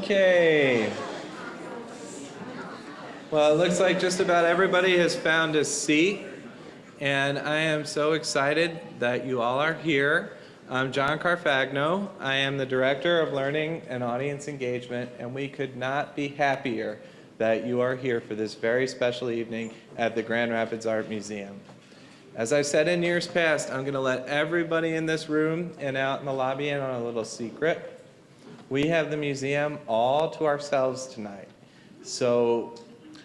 Okay. Well, it looks like just about everybody has found a seat, and I am so excited that you all are here. I'm John Carfagno. I am the Director of Learning and Audience Engagement, and we could not be happier that you are here for this very special evening at the Grand Rapids Art Museum. As I said in years past, I'm going to let everybody in this room and out in the lobby in on a little secret. We have the museum all to ourselves tonight. So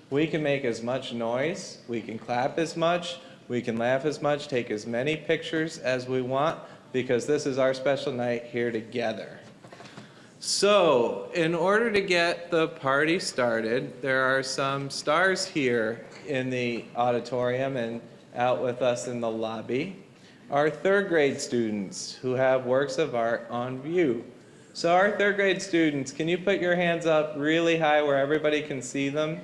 we can make as much noise, we can clap as much, we can laugh as much, take as many pictures as we want, because this is our special night here together. So in order to get the party started, there are some stars here in the auditorium and out with us in the lobby. Our third grade students who have works of art on view. So our third grade students, can you put your hands up really high where everybody can see them?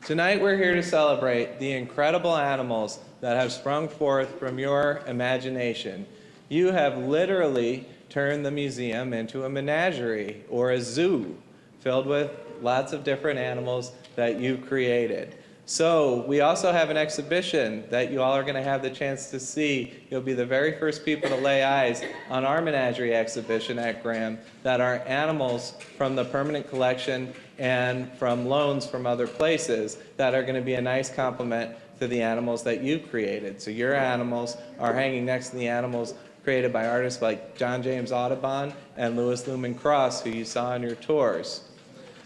Tonight we're here to celebrate the incredible animals that have sprung forth from your imagination. You have literally turned the museum into a menagerie or a zoo filled with lots of different animals that you created. So we also have an exhibition that you all are going to have the chance to see. You'll be the very first people to lay eyes on our menagerie exhibition at Graham that are animals from the permanent collection and from loans from other places that are going to be a nice complement to the animals that you created. So your animals are hanging next to the animals created by artists like John James Audubon and Louis Lumen Cross, who you saw on your tours.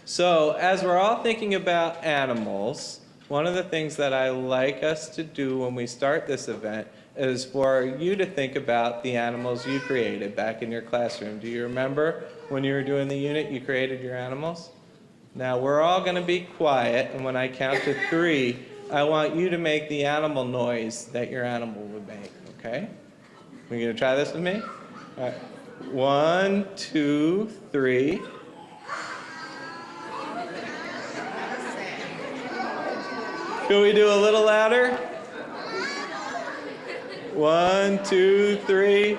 So as we're all thinking about animals, one of the things that I like us to do when we start this event is for you to think about the animals you created back in your classroom. Do you remember when you were doing the unit, you created your animals? Now we're all going to be quiet, and when I count to 3, I want you to make the animal noise that your animal would make, okay? Are you going to try this with me? All right. 1, 2, 3. Can we do a little louder? 1, 2, 3.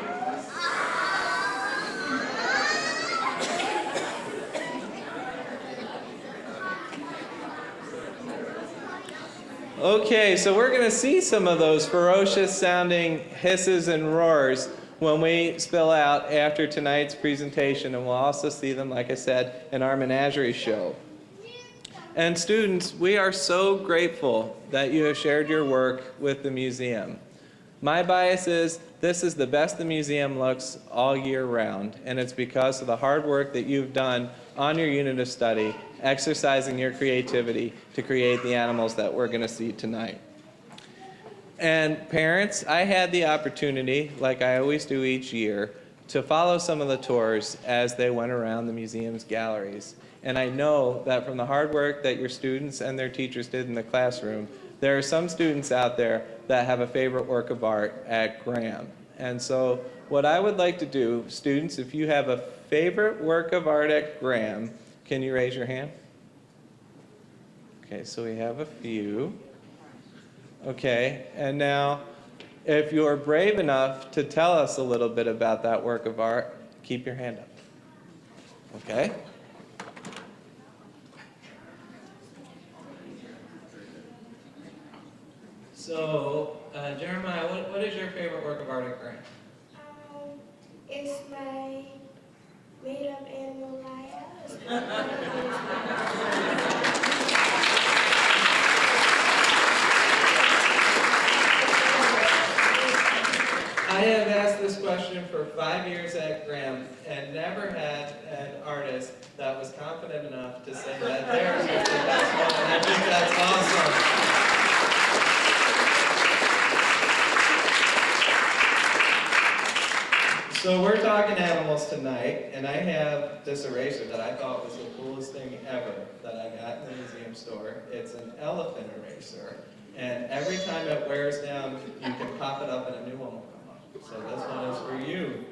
Okay, so we're going to see some of those ferocious sounding hisses and roars when we spill out after tonight's presentation, and we'll also see them, like I said, in our menagerie show. And students, we are so grateful that you have shared your work with the museum. My bias is this is the best the museum looks all year round, and it's because of the hard work that you've done on your unit of study, exercising your creativity to create the animals that we're going to see tonight. And parents, I had the opportunity, like I always do each year, to follow some of the tours as they went around the museum's galleries. And I know that from the hard work that your students and their teachers did in the classroom, there are some students out there that have a favorite work of art at Graham. And so what I would like to do, students, if you have a favorite work of art at Graham, can you raise your hand? Okay, so we have a few. Okay, and now if you're brave enough to tell us a little bit about that work of art, keep your hand up. Okay? So, Jeremiah, what is your favorite work of art at Graham? It's my made-up animal life. I have asked this question for 5 years at Graham and never had an artist that was confident enough to say that theirs was the best one, and I think that's awesome. So we're talking animals tonight, and I have this eraser that I thought was the coolest thing ever that I got in the museum store. It's an elephant eraser, and every time it wears down, you can pop it up and a new one will come up. So this one is for you.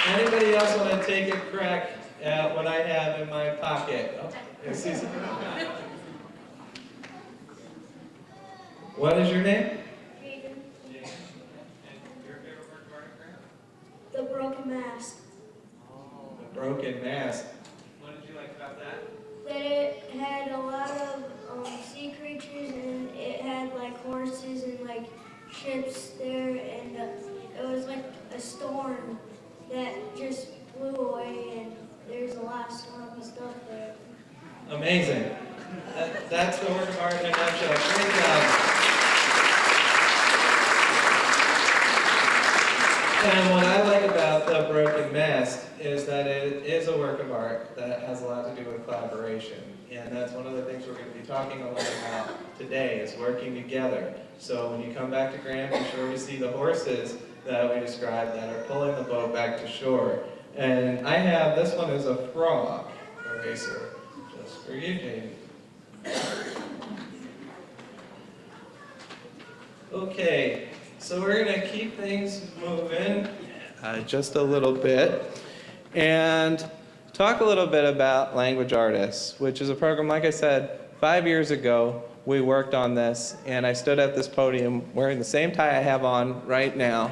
Anybody else want to take a crack at what I have in my pocket? Oh, I see some. What is your name? The Broken Mask. The Broken Mask. What did you like about that? That it had a lot of sea creatures, and it had like horses and like ships there, and it was like a storm that just blew away, and there's a lot of stormy stuff there. Amazing. That's the work of art in a nutshell. Great job. And what I like about The Broken Mask is that it is a work of art that has a lot to do with collaboration. And that's one of the things we're going to be talking a lot about today, is working together. So when you come back to Graham, be sure to see the horses that we described that are pulling the boat back to shore. And I have, this one is a frog eraser, just for you, Jamie. Okay, so we're going to keep things moving just a little bit and talk a little bit about Language Artists, which is a program, like I said, 5 years ago we worked on this, and I stood at this podium wearing the same tie I have on right now.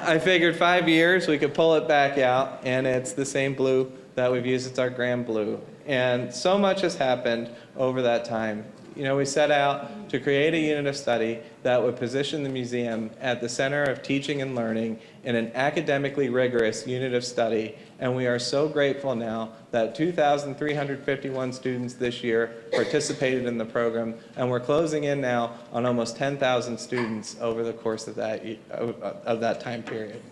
I figured 5 years we could pull it back out, and it's the same blue that we've used. It's our Graham blue. And so much has happened over that time. You know, we set out to create a unit of study that would position the museum at the center of teaching and learning in an academically rigorous unit of study. And we are so grateful now that 2,351 students this year participated in the program, and we're closing in now on almost 10,000 students over the course of that time period.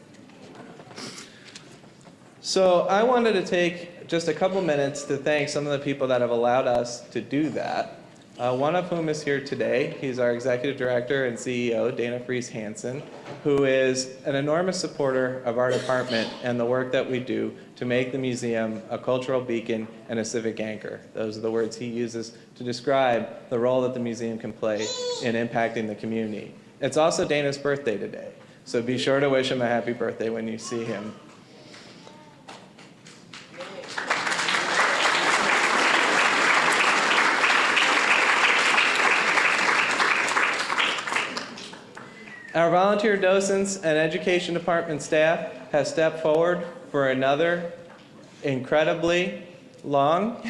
So I wanted to take just a couple minutes to thank some of the people that have allowed us to do that. One of whom is here today. He's our Executive Director and CEO, Dana Fries Hansen, who is an enormous supporter of our department and the work that we do to make the museum a cultural beacon and a civic anchor. Those are the words he uses to describe the role that the museum can play in impacting the community. It's also Dana's birthday today, so be sure to wish him a happy birthday when you see him. Our volunteer docents and education department staff have stepped forward for another incredibly long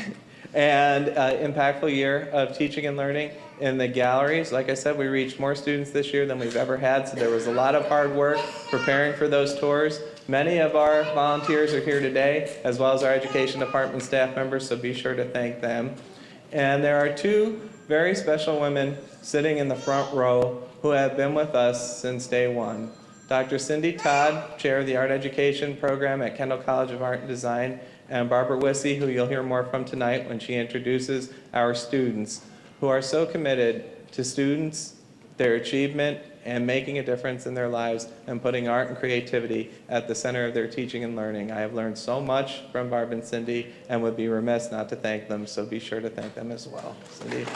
and impactful year of teaching and learning in the galleries. Like I said, we reached more students this year than we've ever had, so there was a lot of hard work preparing for those tours. Many of our volunteers are here today, as well as our education department staff members, so be sure to thank them. And there are two very special women sitting in the front row who have been with us since day one. Dr. Cindy Todd, Chair of the Art Education Program at Kendall College of Art and Design, and Barbara Wissey, who you'll hear more from tonight when she introduces our students, who are so committed to students, their achievement, and making a difference in their lives and putting art and creativity at the center of their teaching and learning. I have learned so much from Barb and Cindy and would be remiss not to thank them, so be sure to thank them as well. Cindy.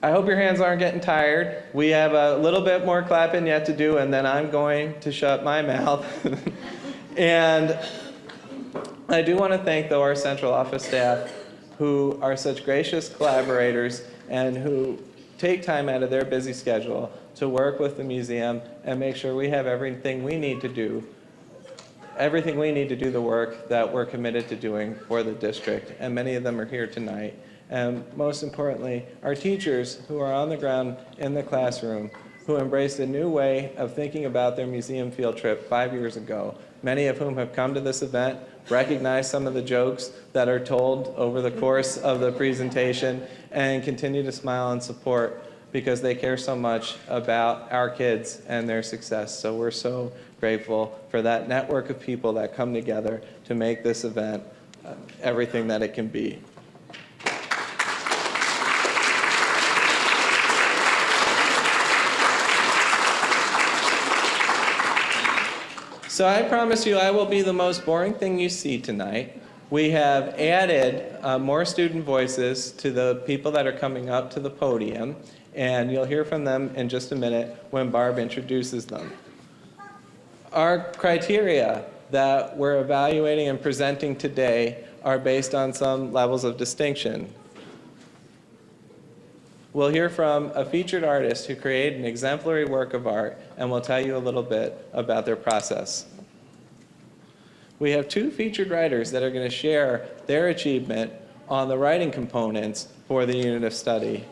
I hope your hands aren't getting tired. We have a little bit more clapping yet to do, and then I'm going to shut my mouth. And I do want to thank, though, our central office staff, who are such gracious collaborators and who take time out of their busy schedule to work with the museum and make sure we have everything we need to do the work that we're committed to doing for the district. And many of them are here tonight. And most importantly, our teachers who are on the ground in the classroom, who embraced a new way of thinking about their museum field trip 5 years ago, many of whom have come to this event, recognized some of the jokes that are told over the course of the presentation, and continue to smile and support because they care so much about our kids and their success. So we're so grateful for that network of people that come together to make this event everything that it can be. So I promise you I will be the most boring thing you see tonight. We have added more student voices to the people that are coming up to the podium, and you'll hear from them in just a minute when Barb introduces them. Our criteria that we're evaluating and presenting today are based on some levels of distinction. We'll hear from a featured artist who created an exemplary work of art, and we'll tell you a little bit about their process. We have two featured writers that are going to share their achievement on the writing components for the unit of study.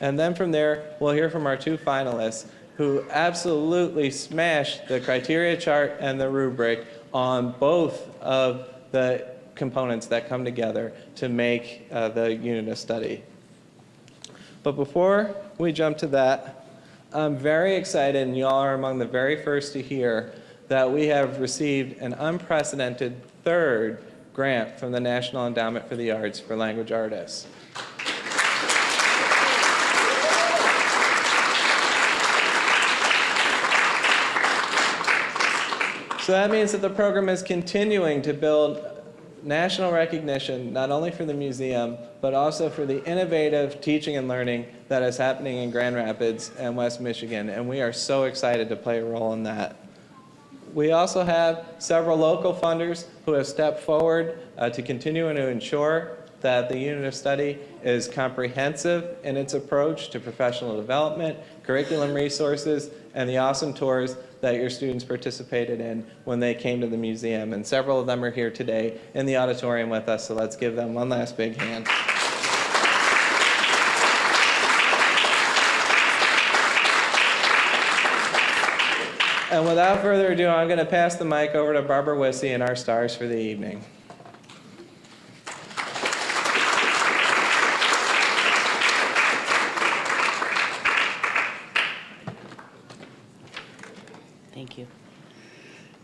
And then from there, we'll hear from our two finalists who absolutely smashed the criteria chart and the rubric on both of the components that come together to make the unit of study. But before we jump to that, I'm very excited, and y'all are among the very first to hear, that we have received an unprecedented third grant from the National Endowment for the Arts for language artists. So that means that the program is continuing to build national recognition, not only for the museum, but also for the innovative teaching and learning that is happening in Grand Rapids and West Michigan, and we are so excited to play a role in that. We also have several local funders who have stepped forward to continue and to ensure that the unit of study is comprehensive in its approach to professional development, curriculum resources, and the awesome tours that your students participated in when they came to the museum. And several of them are here today in the auditorium with us, so let's give them one last big hand. And without further ado, I'm going to pass the mic over to Barbara Wissey and our stars for the evening. Thank you.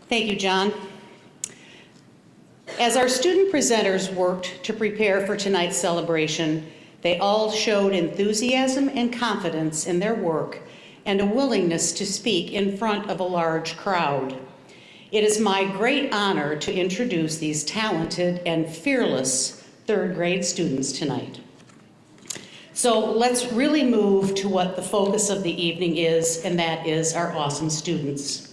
Thank you, John. As our student presenters worked to prepare for tonight's celebration, they all showed enthusiasm and confidence in their work and a willingness to speak in front of a large crowd. It is my great honor to introduce these talented and fearless third grade students tonight. So let's really move to what the focus of the evening is, and that is our awesome students.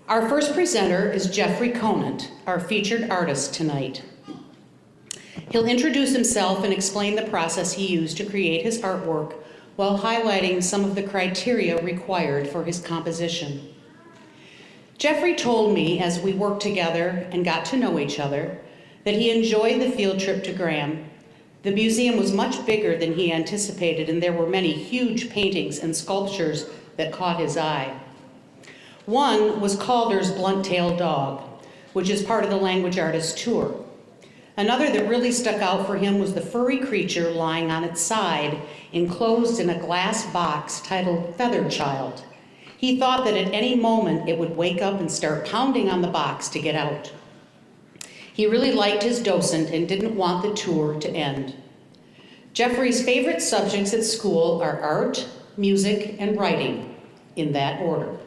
Our first presenter is Jeffrey Conant, our featured artist tonight. He'll introduce himself and explain the process he used to create his artwork while highlighting some of the criteria required for his composition. Jeffrey told me as we worked together and got to know each other that he enjoyed the field trip to Graham. The museum was much bigger than he anticipated, and there were many huge paintings and sculptures that caught his eye. One was Calder's Blunt-Tailed Dog, which is part of the Language Artist Tour. Another that really stuck out for him was the furry creature lying on its side, enclosed in a glass box titled Feather Child. He thought that at any moment it would wake up and start pounding on the box to get out. He really liked his docent and didn't want the tour to end. Jeffrey's favorite subjects at school are art, music, and writing, in that order.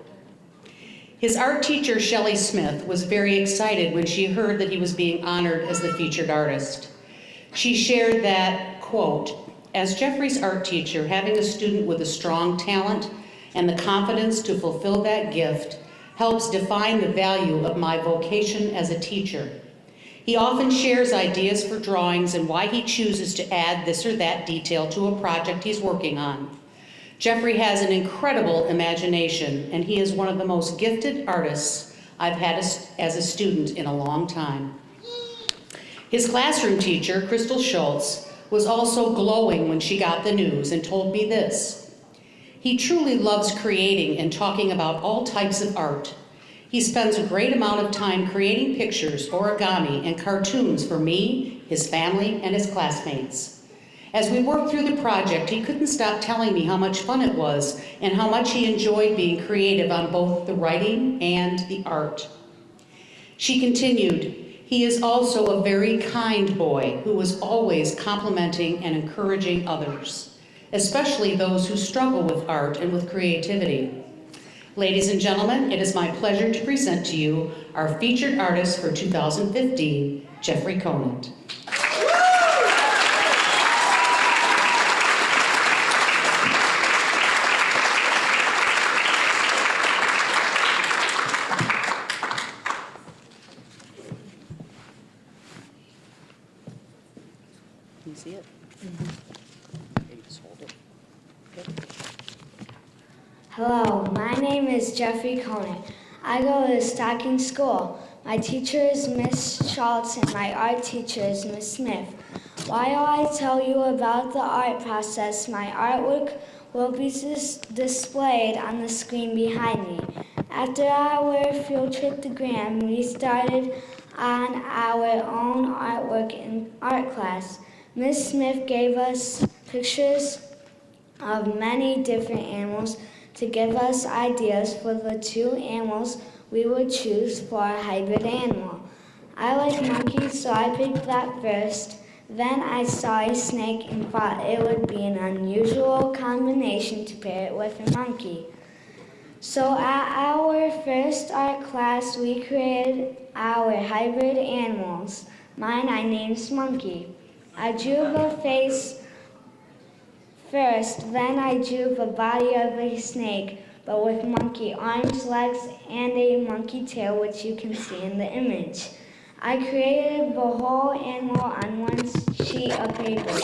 His art teacher, Shelley Smith, was very excited when she heard that he was being honored as the featured artist. She shared that, quote, "As Jeffrey's art teacher, having a student with a strong talent and the confidence to fulfill that gift helps define the value of my vocation as a teacher. He often shares ideas for drawings and why he chooses to add this or that detail to a project he's working on. Jeffrey has an incredible imagination, and he is one of the most gifted artists I've had as a student in a long time." His classroom teacher, Crystal Schultz, was also glowing when she got the news and told me this: "He truly loves creating and talking about all types of art. He spends a great amount of time creating pictures, origami, and cartoons for me, his family, and his classmates. As we worked through the project, he couldn't stop telling me how much fun it was and how much he enjoyed being creative on both the writing and the art." She continued, "He is also a very kind boy who was always complimenting and encouraging others, especially those who struggle with art and with creativity. Ladies and gentlemen, it is my pleasure to present to you our featured artist for 2015, Jeffrey Conant. Can you see it? Okay, just hold it. Okay. Hello, my name is Jeffrey Conant. I go to Stocking School. My teacher is Miss Schultz and my art teacher is Miss Smith. While I tell you about the art process, my artwork will be displayed on the screen behind me. After our field trip to Graham, we started on our own artwork in art class. Miss Smith gave us pictures of many different animals to give us ideas for the two animals we would choose for a hybrid animal. I like monkeys, so I picked that first. Then I saw a snake and thought it would be an unusual combination to pair it with a monkey. So at our first art class, we created our hybrid animals. Mine I named Monkey. I drew the face first, then I drew the body of a snake, but with monkey arms, legs, and a monkey tail, which you can see in the image. I created the whole animal on one sheet of paper.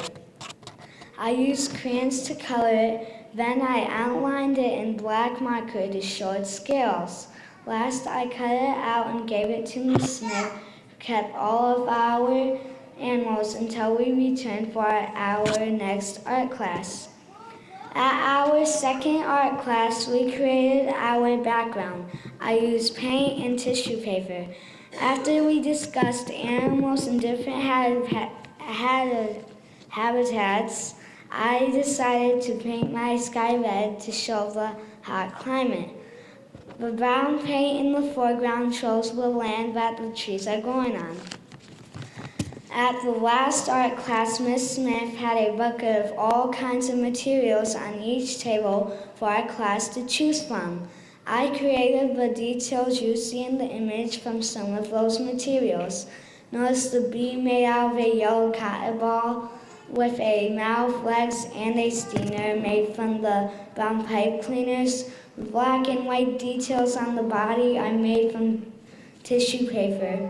I used crayons to color it, then I outlined it in black marker to show its scales. Last, I cut it out and gave it to Miss Smith, who kept all of our animals until we returned for our next art class. At our second art class, we created our background. I used paint and tissue paper. After we discussed animals in different habitats, I decided to paint my sky red to show the hot climate. The brown paint in the foreground shows the land that the trees are growing on. At the last art class, Miss Smith had a bucket of all kinds of materials on each table for our class to choose from. I created the details you see in the image from some of those materials. Notice the bee made out of a yellow cotton ball with a mouth, legs, and a stinger made from the brown pipe cleaners. Black and white details on the body are made from tissue paper.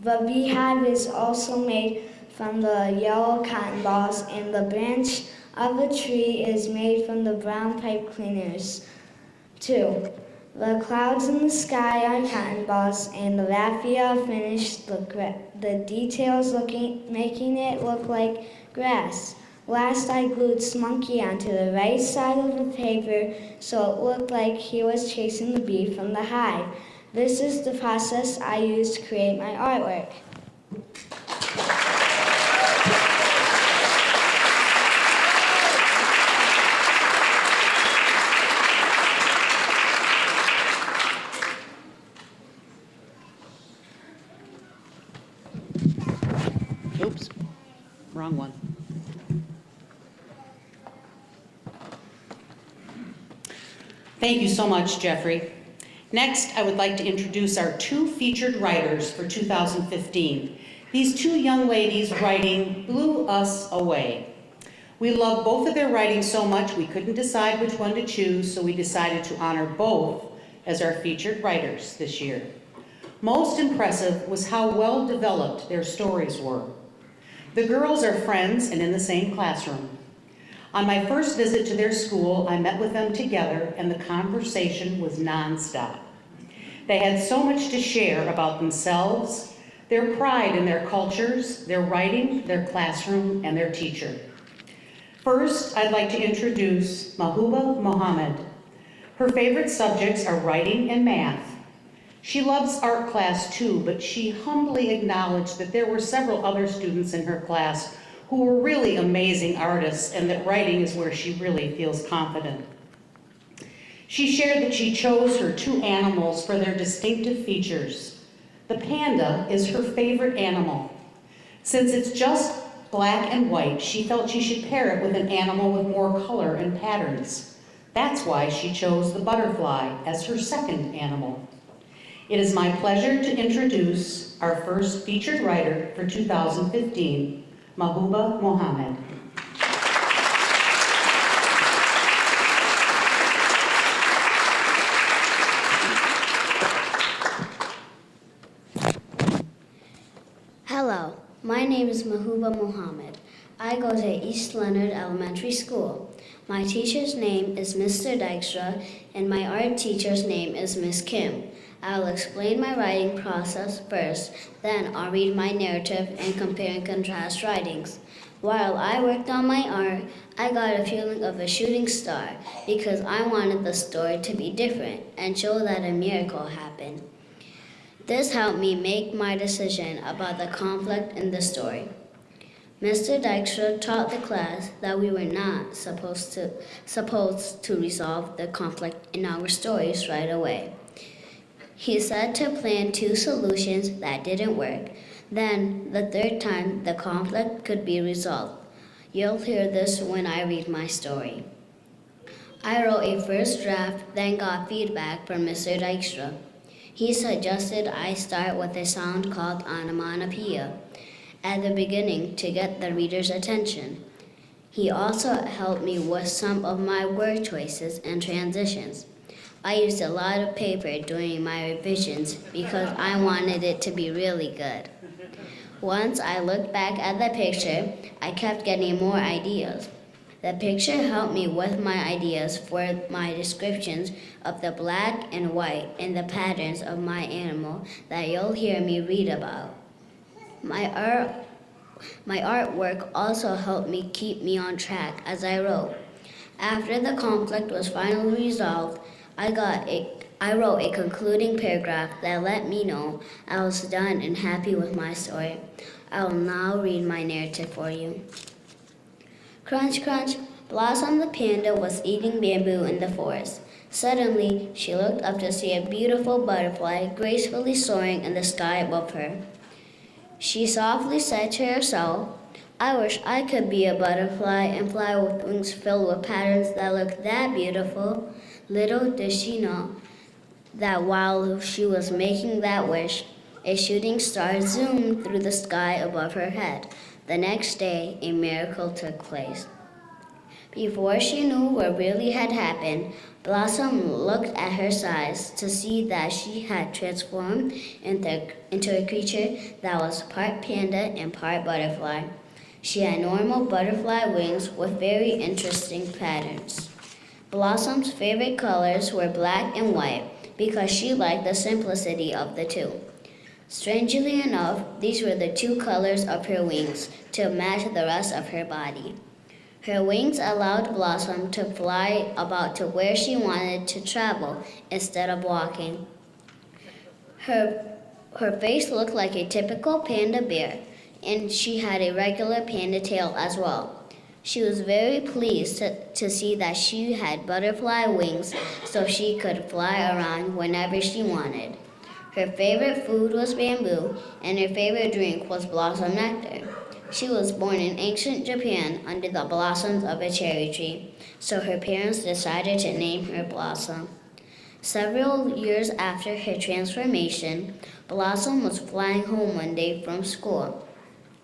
The beehive is also made from the yellow cotton balls, and the branch of the tree is made from the brown pipe cleaners, too. The clouds in the sky are cotton balls, and the raffia finished the details making it look like grass. Last, I glued Monkey onto the right side of the paper so it looked like he was chasing the bee from the hive. This is the process I used to create my artwork. Oops, wrong one. Thank you so much, Jeffrey. Next, I would like to introduce our two featured writers for 2015. These two young ladies' writing blew us away. We love both of their writing so much we couldn't decide which one to choose, so we decided to honor both as our featured writers this year. Most impressive was how well developed their stories were. The girls are friends and in the same classroom. On my first visit to their school, I met with them together and the conversation was nonstop. They had so much to share about themselves, their pride in their cultures, their writing, their classroom, and their teacher. First, I'd like to introduce Mahuba Mohammed. Her favorite subjects are writing and math. She loves art class too, but she humbly acknowledged that there were several other students in her class who were really amazing artists and that writing is where she really feels confident. She shared that she chose her two animals for their distinctive features. The panda is her favorite animal. Since it's just black and white, she felt she should pair it with an animal with more color and patterns. That's why she chose the butterfly as her second animal. It is my pleasure to introduce our first featured writer for 2015, Mahbooba Mohammed. Hello, my name is Mahbooba Mohammed. I go to East Leonard Elementary School. My teacher's name is Mr. Dykstra, and my art teacher's name is Miss Kim. I'll explain my writing process first, then I'll read my narrative and compare and contrast writings. While I worked on my art, I got a feeling of a shooting star because I wanted the story to be different and show that a miracle happened. This helped me make my decision about the conflict in the story. Mr. Dykstra taught the class that we were not supposed to resolve the conflict in our stories right away. He said to plan 2 solutions that didn't work. Then, the third time, the conflict could be resolved. You'll hear this when I read my story. I wrote a first draft, then got feedback from Mr. Dykstra. He suggested I start with a sound called onomatopoeia at the beginning to get the reader's attention. He also helped me with some of my word choices and transitions. I used a lot of paper during my revisions because I wanted it to be really good. Once I looked back at the picture, I kept getting more ideas. The picture helped me with my ideas for my descriptions of the black and white and the patterns of my animal that you'll hear me read about. My artwork also helped me keep me on track as I wrote. After the conflict was finally resolved, I wrote a concluding paragraph that let me know I was done and happy with my story. I will now read my narrative for you. Crunch, crunch, Blossom the panda was eating bamboo in the forest. Suddenly, she looked up to see a beautiful butterfly gracefully soaring in the sky above her. She softly said to herself, I wish I could be a butterfly and fly with wings filled with patterns that look that beautiful. Little did she know that while she was making that wish, a shooting star zoomed through the sky above her head. The next day, a miracle took place. Before she knew what really had happened, Blossom looked at her size to see that she had transformed into a creature that was part panda and part butterfly. She had normal butterfly wings with very interesting patterns. Blossom's favorite colors were black and white because she liked the simplicity of the two. Strangely enough, these were the 2 colors of her wings to match the rest of her body. Her wings allowed Blossom to fly about to where she wanted to travel instead of walking. Her face looked like a typical panda bear, and she had a regular panda tail as well. She was very pleased to see that she had butterfly wings so she could fly around whenever she wanted. Her favorite food was bamboo, and her favorite drink was blossom nectar. She was born in ancient Japan under the blossoms of a cherry tree, so her parents decided to name her Blossom. Several years after her transformation, Blossom was flying home one day from school.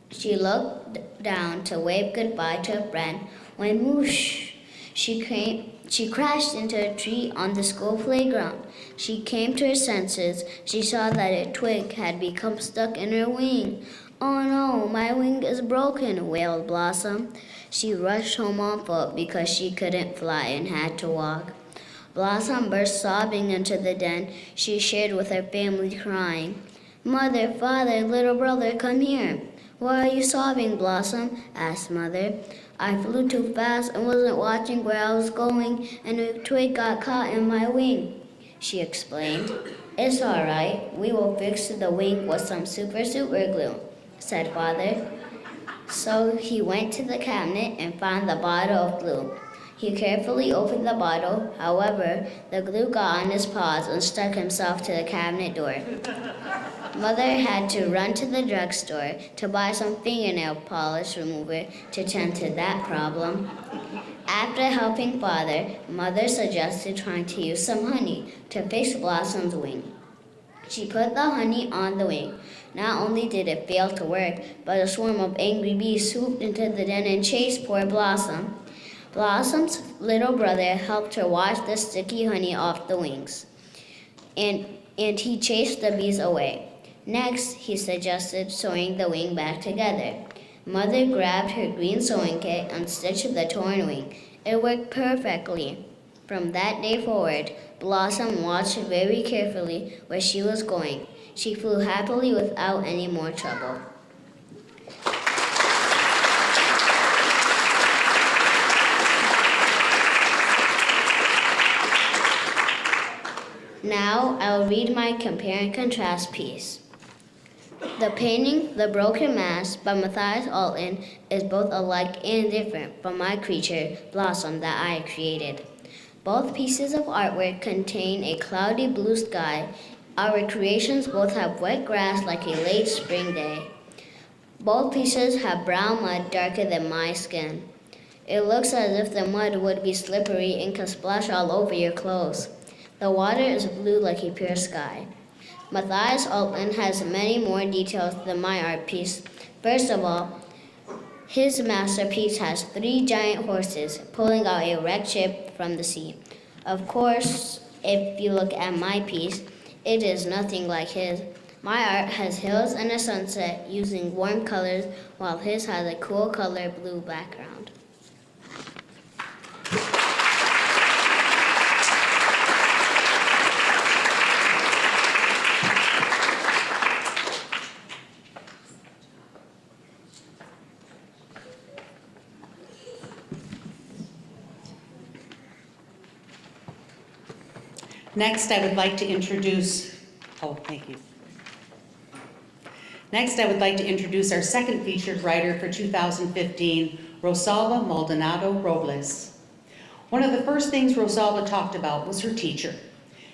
She looked down to wave goodbye to a friend when whoosh, she crashed into a tree on the school playground. She came to her senses. She saw that a twig had become stuck in her wing. Oh no, my wing is broken, wailed Blossom. She rushed home on foot because she couldn't fly and had to walk. Blossom burst sobbing into the den she shared with her family, crying. Mother, father, little brother, come here. Why are you sobbing, Blossom? Asked Mother. I flew too fast and wasn't watching where I was going, and a twig got caught in my wing, she explained. It's all right. We will fix the wing with some super glue, said Father. So he went to the cabinet and found the bottle of glue. He carefully opened the bottle. However, the glue got on his paws and stuck himself to the cabinet door. Mother had to run to the drugstore to buy some fingernail polish remover to tend to that problem. After helping Father, Mother suggested trying to use some honey to fix Blossom's wing. She put the honey on the wing. Not only did it fail to work, but a swarm of angry bees swooped into the den and chased poor Blossom. Blossom's little brother helped her wash the sticky honey off the wings, and he chased the bees away. Next, he suggested sewing the wing back together. Mother grabbed her green sewing kit and stitched the torn wing. It worked perfectly. From that day forward, Blossom watched very carefully where she was going. She flew happily without any more trouble. Now I'll read my compare and contrast piece. The painting, The Broken Mask by Matthias Alton is both alike and different from my creature, Blossom, that I created. Both pieces of artwork contain a cloudy blue sky. Our creations both have wet grass like a late spring day. Both pieces have brown mud darker than my skin. It looks as if the mud would be slippery and could splash all over your clothes. The water is blue like a pure sky. Matthias Alton has many more details than my art piece. First of all, his masterpiece has 3 giant horses pulling out a wrecked ship from the sea. Of course, if you look at my piece, it is nothing like his. My art has hills and a sunset using warm colors, while his has a cool color blue background. Next, I would like to introduce, thank you. Next, I would like to introduce our second featured writer for 2015, Rosalba Maldonado Robles. One of the first things Rosalba talked about was her teacher.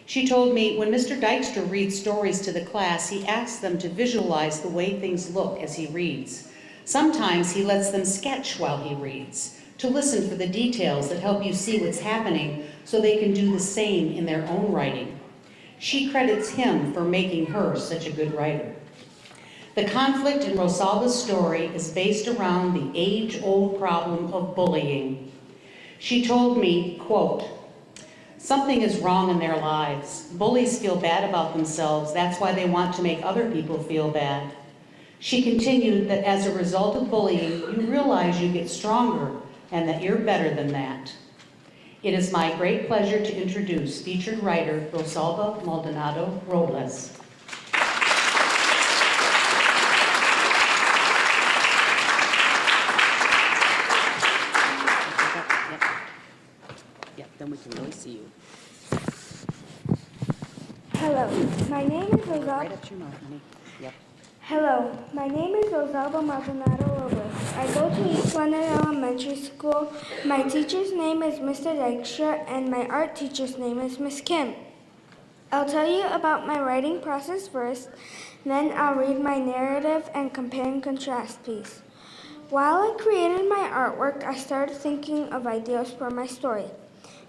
She told me when Mr. Dykstra reads stories to the class, he asks them to visualize the way things look as he reads. Sometimes he lets them sketch while he reads, to listen for the details that help you see what's happening so they can do the same in their own writing. She credits him for making her such a good writer. The conflict in Rosalba's story is based around the age-old problem of bullying. She told me, quote, "Something is wrong in their lives. Bullies feel bad about themselves. That's why they want to make other people feel bad." She continued that as a result of bullying, you realize you get stronger and that you're better than that. It is my great pleasure to introduce featured writer Rosalba Maldonado Robles. Yep, then we can really see you. Hello, my name is Right Rosalba. up to your mouth, honey. Yep. Hello, my name is Rosalba Maldonado Robles. I go to East London Elementary School. My teacher's name is Mr. Dykstra, and my art teacher's name is Miss Kim. I'll tell you about my writing process first, then I'll read my narrative and compare and contrast piece. While I created my artwork, I started thinking of ideas for my story.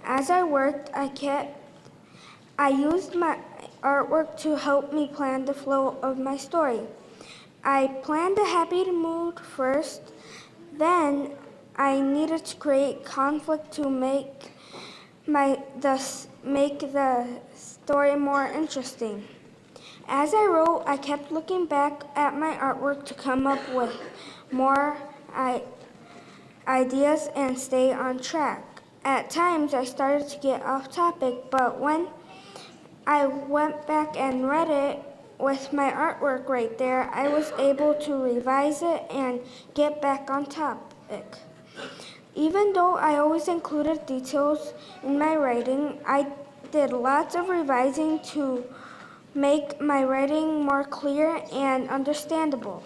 As I worked, I used my artwork to help me plan the flow of my story. I planned a happy mood first, then I needed to create conflict to make the story more interesting. As I wrote, I kept looking back at my artwork to come up with more ideas and stay on track. At times, I started to get off topic, but when I went back and read it with my artwork right there, I was able to revise it and get back on topic. Even though I always included details in my writing, I did lots of revising to make my writing more clear and understandable.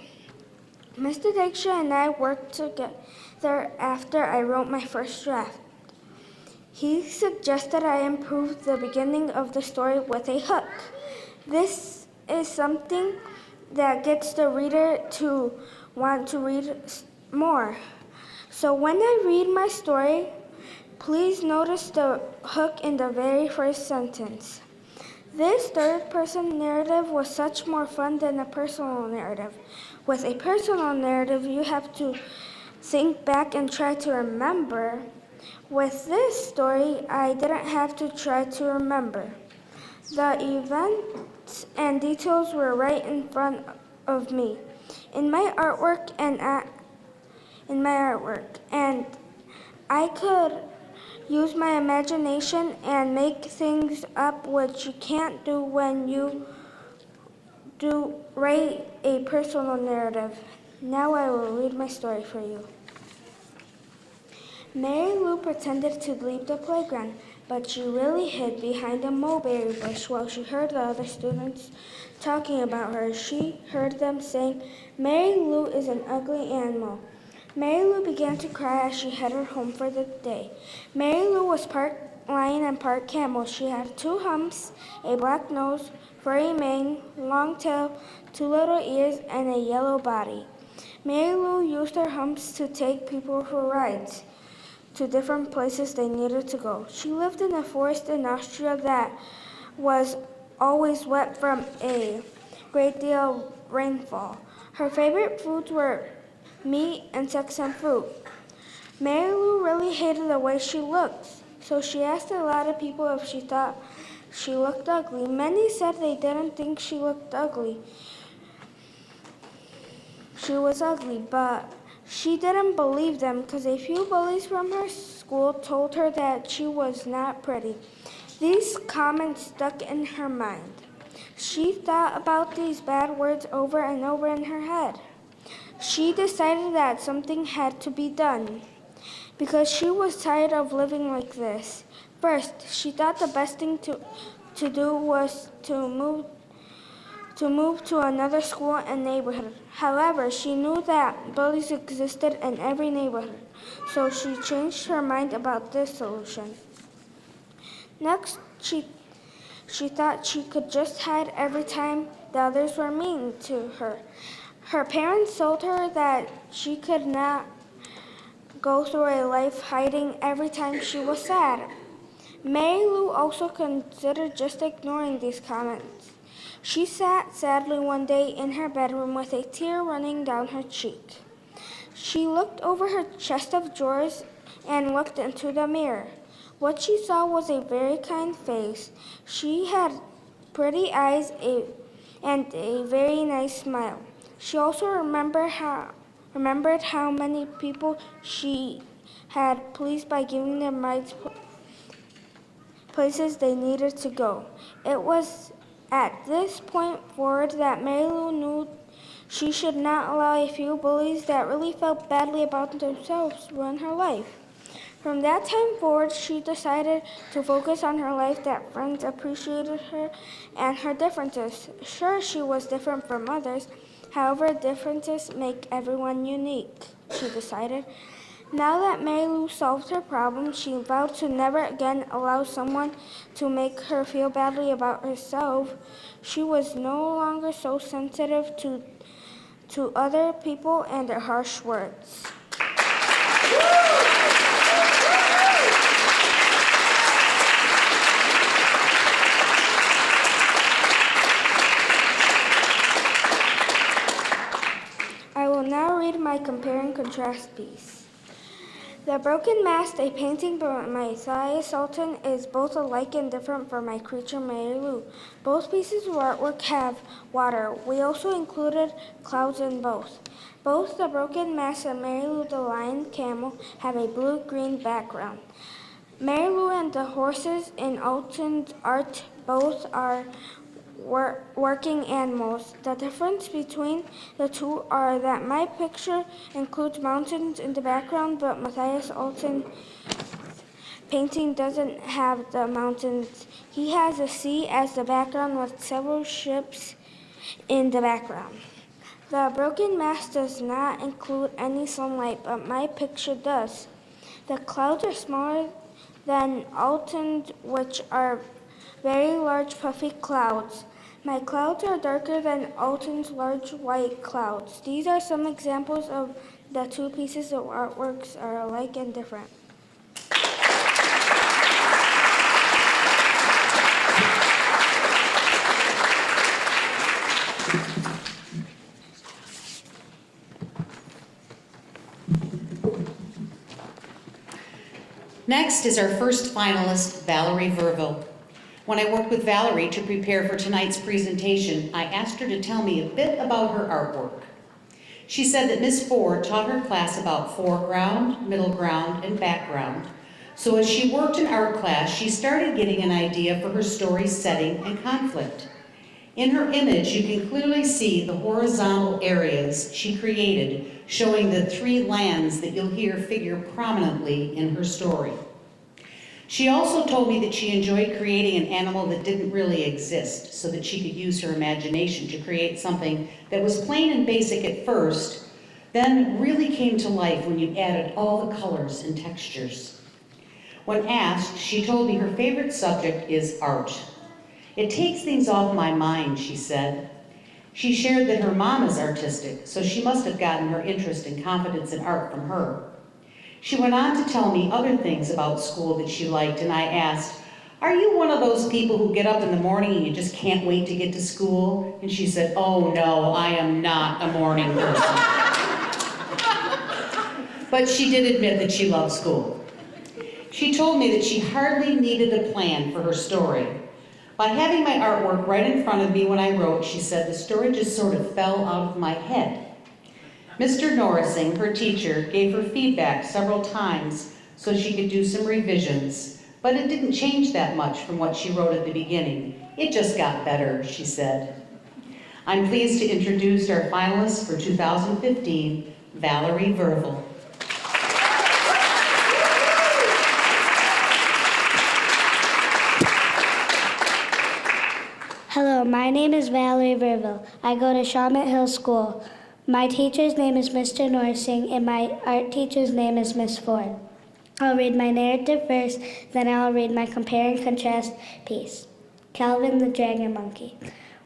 Mr. Dykstra and I worked together after I wrote my first draft. He suggested I improve the beginning of the story with a hook. This is something that gets the reader to want to read more. So when I read my story, please notice the hook in the very first sentence. This third-person narrative was such more fun than a personal narrative. With a personal narrative, you have to think back and try to remember. With this story, I didn't have to try to remember. The events and details were right in front of me in my artwork, and I could use my imagination and make things up, which you can't do when you write a personal narrative. Now I will read my story for you. Mary Lou pretended to leave the playground, but she really hid behind a mulberry bush while she heard the other students talking about her. She heard them saying, "Mary Lou is an ugly animal." Mary Lou began to cry as she headed home for the day. Mary Lou was part lion and part camel. She had 2 humps, a black nose, furry mane, long tail, 2 little ears, and a yellow body. Mary Lou used her humps to take people for rides to different places they needed to go. She lived in a forest in Austria that was always wet from a great deal of rainfall. Her favorite foods were meat, insects, and fruit. Mary Lou really hated the way she looked, so she asked a lot of people if she thought she looked ugly. Many said they didn't think she looked ugly. She was ugly, but she didn't believe them because a few bullies from her school told her that she was not pretty. These comments stuck in her mind. She thought about these bad words over and over in her head. She decided that something had to be done because she was tired of living like this. First, she thought the best thing to do was to move to another school and neighborhood. However, she knew that bullies existed in every neighborhood, so she changed her mind about this solution. Next, she thought she could just hide every time the others were mean to her. Her parents told her that she could not go through a life hiding every time she was sad. Mary Lou also considered just ignoring these comments. She sat sadly one day in her bedroom with a tear running down her cheek. She looked over her chest of drawers and looked into the mirror. What she saw was a very kind face. She had pretty eyes and a very nice smile. She also remembered how many people she had pleased by giving them rides places they needed to go. It was at this point forward that Mary Lou knew she should not allow a few bullies that really felt badly about themselves ruin her life. From that time forward, she decided to focus on her life, that friends appreciated her and her differences. Sure, she was different from others. However, differences make everyone unique, she decided. Now that Mary Lou solved her problem, she vowed to never again allow someone to make her feel badly about herself. She was no longer so sensitive to other people and their harsh words. I will now read my compare and contrast piece. The Broken Mast, a painting by Matthias Sultan, is both alike and different from my creature Mary Lou. Both pieces of artwork have water. We also included clouds in both. Both The Broken Mast and Mary Lou the Lion Camel have a blue-green background. Mary Lou and the horses in Alton's art both are working animals. The difference between the two are that my picture includes mountains in the background, but Matthias Alton's painting doesn't have the mountains. He has the sea as the background with several ships in the background. The Broken Mast does not include any sunlight, but my picture does. The clouds are smaller than Altons, which are very large puffy clouds. My clouds are darker than Alton's large white clouds. These are some examples of the two pieces of artworks are alike and different. Next is our first finalist, Valerie Verville. When I worked with Valerie to prepare for tonight's presentation, I asked her to tell me a bit about her artwork. She said that Ms. Ford taught her class about foreground, middle ground, and background. So as she worked in art class, she started getting an idea for her story's setting and conflict. In her image, you can clearly see the horizontal areas she created, showing the three lands that you'll hear figure prominently in her story. She also told me that she enjoyed creating an animal that didn't really exist, so that she could use her imagination to create something that was plain and basic at first, then really came to life when you added all the colors and textures. When asked, she told me her favorite subject is art. It takes things off my mind, she said. She shared that her mom is artistic, so she must have gotten her interest and confidence in art from her. She went on to tell me other things about school that she liked, and I asked, "Are you one of those people who get up in the morning and you just can't wait to get to school?" And she said, "Oh no, I am not a morning person." But she did admit that she loved school. She told me that she hardly needed a plan for her story. By having my artwork right in front of me when I wrote, she said, the story just sort of fell out of my head. Mr. Norrising, her teacher, gave her feedback several times so she could do some revisions, but it didn't change that much from what she wrote at the beginning. It just got better, she said. I'm pleased to introduce our finalist for 2015, Valerie Verville. Hello, my name is Valerie Verville. I go to Shawmut Hill School. My teacher's name is Mr. Norsing, and my art teacher's name is Miss Ford. I'll read my narrative first, then I'll read my compare and contrast piece. Calvin the Dragon Monkey.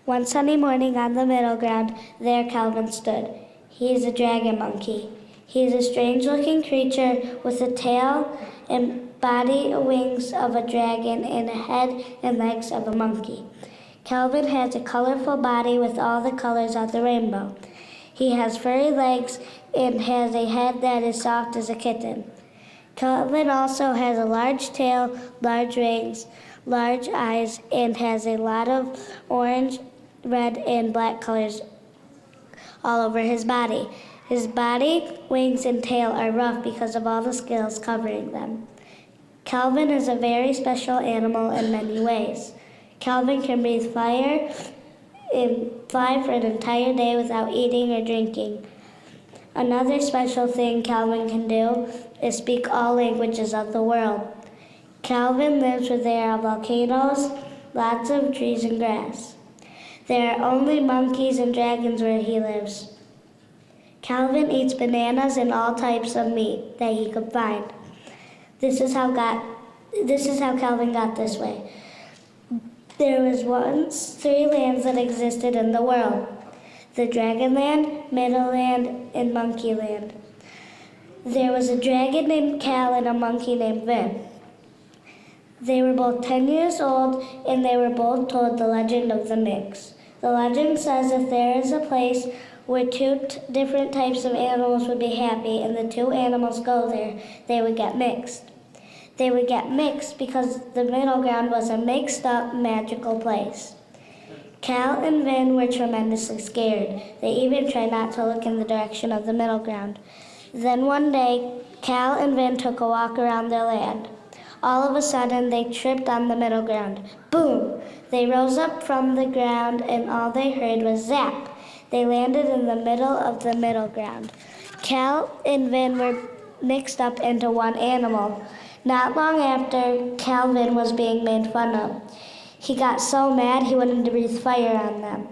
One sunny morning on the middle ground, there Calvin stood. He is a dragon monkey. He is a strange-looking creature with a tail and body wings of a dragon and a head and legs of a monkey. Calvin has a colorful body with all the colors of the rainbow. He has furry legs and has a head that is soft as a kitten. Calvin also has a large tail, large wings, large eyes, and has a lot of orange, red, and black colors all over his body. His body, wings, and tail are rough because of all the scales covering them. Calvin is a very special animal in many ways. Calvin can breathe fire and fly for an entire day without eating or drinking. Another special thing Calvin can do is speak all languages of the world. Calvin lives where there are volcanoes, lots of trees and grass. There are only monkeys and dragons where he lives. Calvin eats bananas and all types of meat that he could find. This is how Calvin got this way. There was once 3 lands that existed in the world: the Dragon Land, Middle Land, and Monkey Land. There was a dragon named Cal and a monkey named Vin. They were both 10 years old, and they were both told the legend of the mix. The legend says if there is a place where 2 different types of animals would be happy and the 2 animals go there, they would get mixed. They would get mixed because the middle ground was a mixed-up, magical place. Cal and Vin were tremendously scared. They even tried not to look in the direction of the middle ground. Then one day, Cal and Vin took a walk around their land. All of a sudden, they tripped on the middle ground. Boom! They rose up from the ground, and all they heard was zap. They landed in the middle of the middle ground. Cal and Vin were mixed up into one animal. Not long after, Calvin was being made fun of. He got so mad he wanted to breathe fire on them.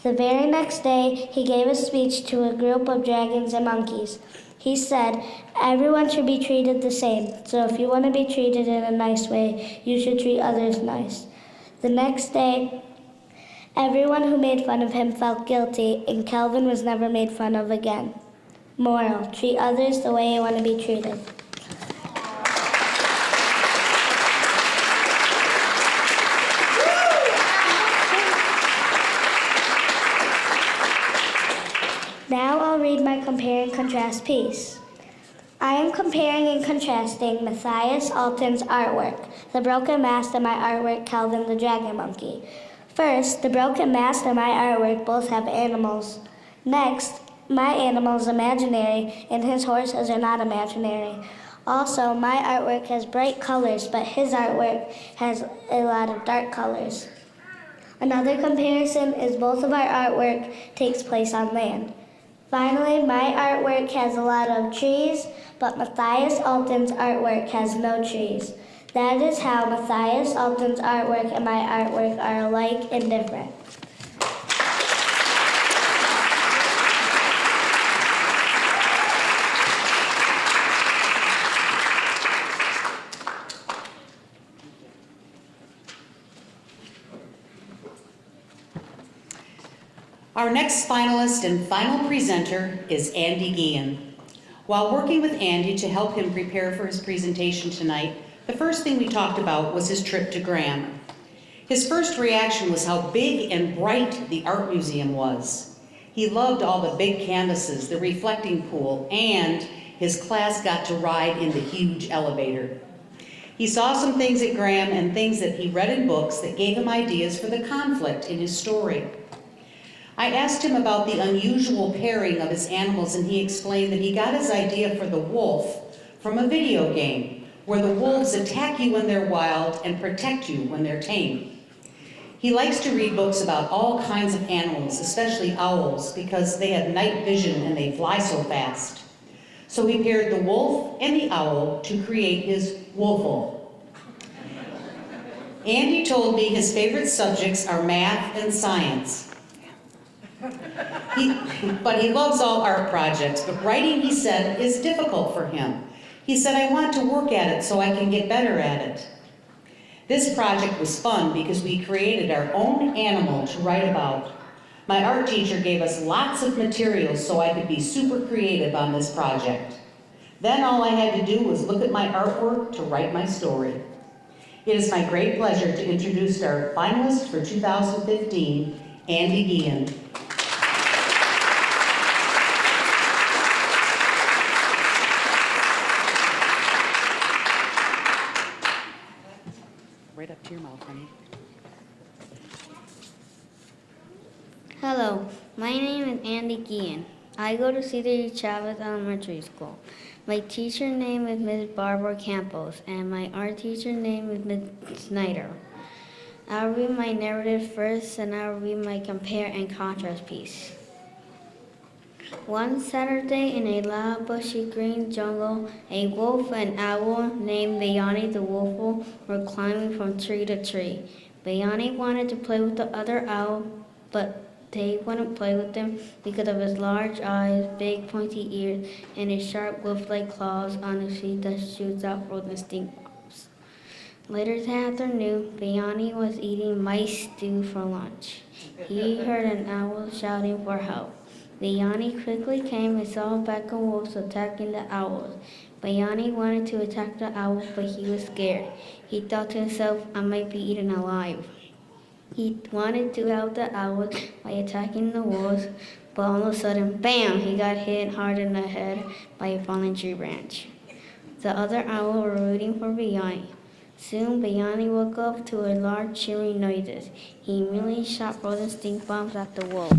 The very next day, he gave a speech to a group of dragons and monkeys. He said, everyone should be treated the same, so if you want to be treated in a nice way, you should treat others nice. The next day, everyone who made fun of him felt guilty, and Calvin was never made fun of again. Moral: treat others the way you want to be treated. Now I'll read my compare and contrast piece. I am comparing and contrasting Matthias Alton's artwork, The Broken Mast, and my artwork, Calvin the Dragon Monkey. First, the broken mast and my artwork both have animals. Next, my animal is imaginary and his horses are not imaginary. Also, my artwork has bright colors, but his artwork has a lot of dark colors. Another comparison is both of our artwork takes place on land. Finally, my artwork has a lot of trees, but Matthias Alton's artwork has no trees. That is how Matthias Alton's artwork and my artwork are alike and different. Our next finalist and final presenter is Andy Guillen. While working with Andy to help him prepare for his presentation tonight, the first thing we talked about was his trip to Graham. His first reaction was how big and bright the art museum was. He loved all the big canvases, the reflecting pool, and his class got to ride in the huge elevator. He saw some things at Graham and things that he read in books that gave him ideas for the conflict in his story. I asked him about the unusual pairing of his animals, and he explained that he got his idea for the wolf from a video game, where the wolves attack you when they're wild and protect you when they're tame. He likes to read books about all kinds of animals, especially owls, because they have night vision and they fly so fast. So he paired the wolf and the owl to create his Wolfle. Andy told me his favorite subjects are math and science. But he loves all art projects, but writing, he said, is difficult for him. He said, I want to work at it so I can get better at it. This project was fun because we created our own animal to write about. My art teacher gave us lots of materials so I could be super creative on this project. Then all I had to do was look at my artwork to write my story. It is my great pleasure to introduce our finalist for 2015, Andy Guillen. Right up to your mouth, honey. Hello, my name is Andy Guillen. I go to Cesar E. Chavez Elementary School. My teacher name is Ms. Barbara Campos, and my art teacher name is Ms. Snyder. I'll read my narrative first, and I'll read my compare and contrast piece. One Saturday in a loud, bushy green jungle, a wolf and owl named Bayani the Wolfle were climbing from tree to tree. Bayani wanted to play with the other owl, but they wouldn't play with him because of his large eyes, big pointy ears, and his sharp wolf-like claws on his feet that shoots out frozen stink bombs. Later that afternoon, Bayani was eating mice stew for lunch. He heard an owl shouting for help. Bayani quickly came and saw a pack of wolves attacking the owls. Bayani wanted to attack the owls, but he was scared. He thought to himself, I might be eaten alive. He wanted to help the owls by attacking the wolves, but all of a sudden, bam, he got hit hard in the head by a fallen tree branch. The other owls were rooting for Bayani. Soon, Bayani woke up to a large cheering noises. He immediately shot frozen stink bombs at the wolves.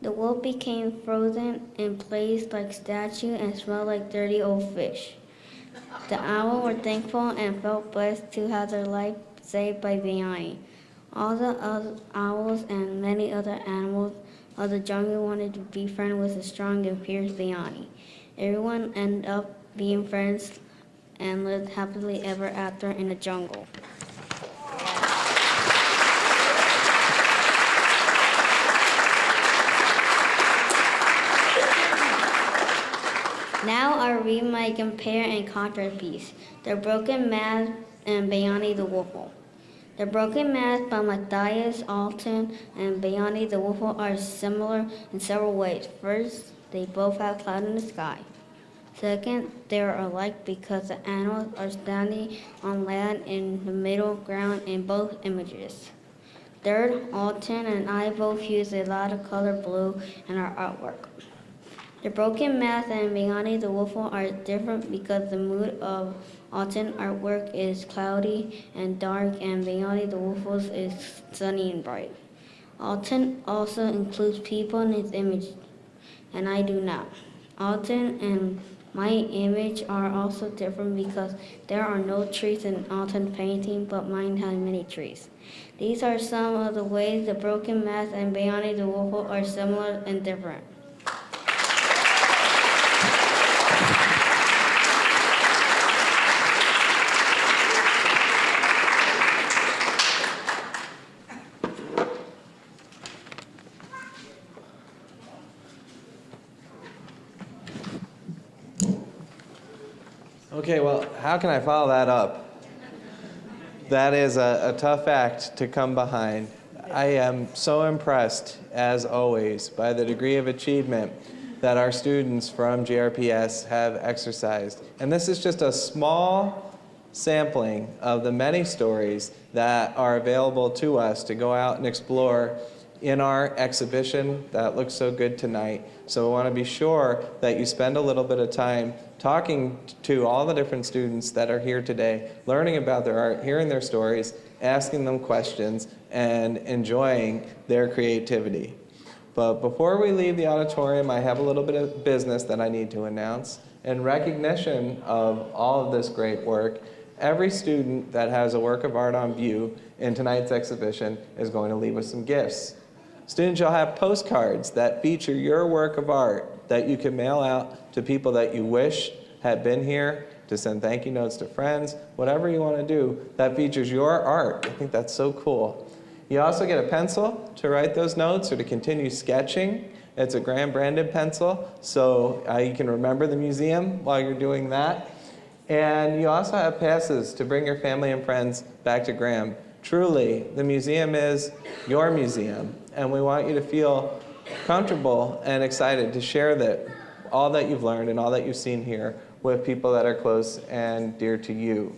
The wolf became frozen in place like statue and smelled like dirty old fish. The owls were thankful and felt blessed to have their life saved by Bayani. All the other owls and many other animals of the jungle wanted to be friends with a strong and fierce Bayani. Everyone ended up being friends and lived happily ever after in the jungle. Now I'll read my compare and contrast piece, The Broken Mask and Bayani the Wolfle. The Broken Mask by Matthias Alton and Bayani the Wolfle are similar in several ways. First, they both have clouds in the sky. Second, they are alike because the animals are standing on land in the middle ground in both images. Third, Alton and I both use a lot of color blue in our artwork. The Broken Mask and Bayani the Wolfle are different because the mood of Alton artwork is cloudy and dark, and Bayani the Wolfle's is sunny and bright. Alton also includes people in his image, and I do not. Alton and my image are also different because there are no trees in Alton's painting, but mine has many trees. These are some of the ways the Broken Mask and Bayani the Wolfle are similar and different. Okay, well, how can I follow that up? That is a tough act to come behind. I am so impressed, as always, by the degree of achievement that our students from GRPS have exercised. And this is just a small sampling of the many stories that are available to us to go out and explore in our exhibition that looks so good tonight. So we want to be sure that you spend a little bit of time talking to all the different students that are here today, learning about their art, hearing their stories, asking them questions, and enjoying their creativity. But before we leave the auditorium, I have a little bit of business that I need to announce. In recognition of all of this great work, every student that has a work of art on view in tonight's exhibition is going to leave us some gifts. Students, you'll have postcards that feature your work of art that you can mail out to people that you wish had been here, to send thank you notes to friends, whatever you want to do that features your art. I think that's so cool. You also get a pencil to write those notes or to continue sketching. It's a Graham branded pencil, so you can remember the museum while you're doing that. And you also have passes to bring your family and friends back to Graham. Truly, the museum is your museum, and we want you to feel comfortable and excited to share all that you've learned and all that you've seen here with people that are close and dear to you.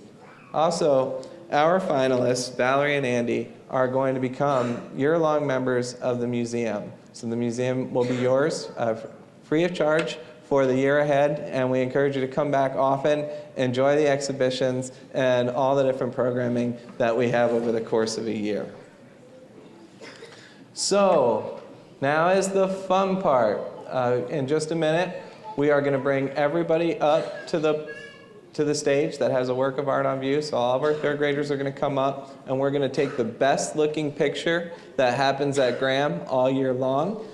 Also, our finalists, Valerie and Andy, are going to become year-long members of the museum. So the museum will be yours free of charge for the year ahead, and we encourage you to come back often, enjoy the exhibitions, and all the different programming that we have over the course of a year. So, now is the fun part. In just a minute, we are going to bring everybody up to the stage that has a work of art on view. So all of our third graders are going to come up, and we're going to take the best looking picture that happens at Graham all year long.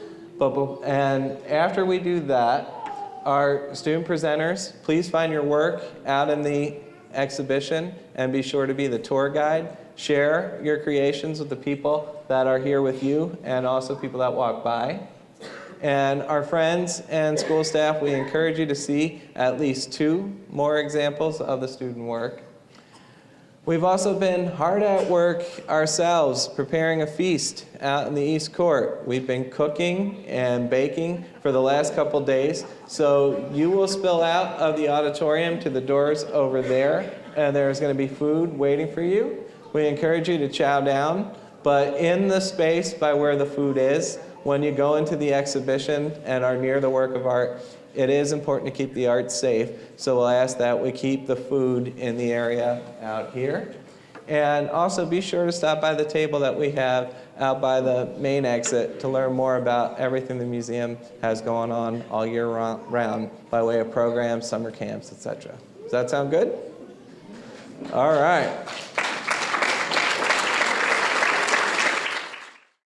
And after we do that, our student presenters, please find your work out in the exhibition and be sure to be the tour guide. Share your creations with the people that are here with you and also people that walk by. And our friends and school staff, we encourage you to see at least 2 more examples of the student work. We've also been hard at work ourselves preparing a feast out in the East Court. We've been cooking and baking for the last couple days. So you will spill out of the auditorium to the doors over there, and there's going to be food waiting for you. We encourage you to chow down, but in the space by where the food is, when you go into the exhibition and are near the work of art, it is important to keep the art safe. So we'll ask that we keep the food in the area out here. And also be sure to stop by the table that we have out by the main exit to learn more about everything the museum has going on all year round by way of programs, summer camps, etc. Does that sound good? All right.